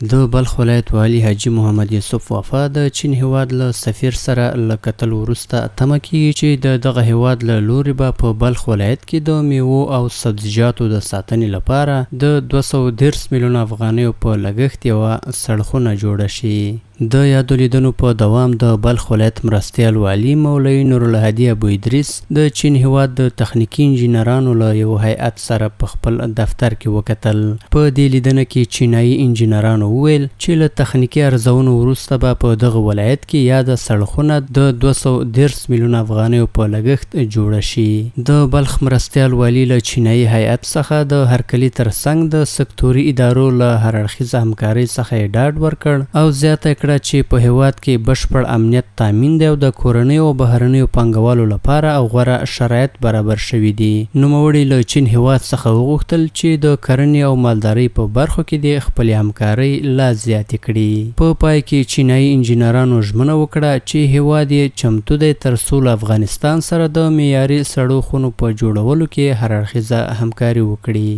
د بلخ ولایت والي حاجي محمد یوسف وفا د چین هیواد له سفیر سره له کتل وروسته تمه کیږي چې دغه هیواد له لوري به په بلخ ولایت کې د میوو او سبزیجاتو د ساتنې لپاره د 230 میلیون افغانیو په لګښت یوه سړکونه جوړه شي. د یادو لیدنو په دوام د بلخ ولایت مرستیال والي مولوي نورالهادي ابو ادریس د چین هیواد د تخنیکي انجینرانو له یو هیئت سره په خپل دفتر کې وکتل. په دې لیدنه کې چینایي انجینرانو وویل چې له تخنیکي ارزونو وروسته به په دغه ولایت کې یاده سړکونه د 230 میلیون افغانیو په لګښت جوړه شي. د بلخ مرستیال والي له چینایي هیئت څخه د هرکلي ترڅنګ د سکتوري ادارو له هرړخیزه همکارۍ څخه یې ډاډ ورکړ او زیاته چې په هیواد کې بشپړ امنیت تامین دی او د کورنیو او بهرنیو پانګوالو لپاره او غوره شرایط برابر شوي دي. نوموړي له چین هیواد څخه وغوښتل چې د کرنې او مالدارۍ په برخو کې د خپلې همکارۍ لا زیاتې کړي. په پای کې چینایي انجینرانو ژمنه وکړه چې هیواد یې چمتو دی ترڅو له افغانستان سره د معیاري سړو خونو په جوړولو کې هر اړخیزه همکاري وکړي.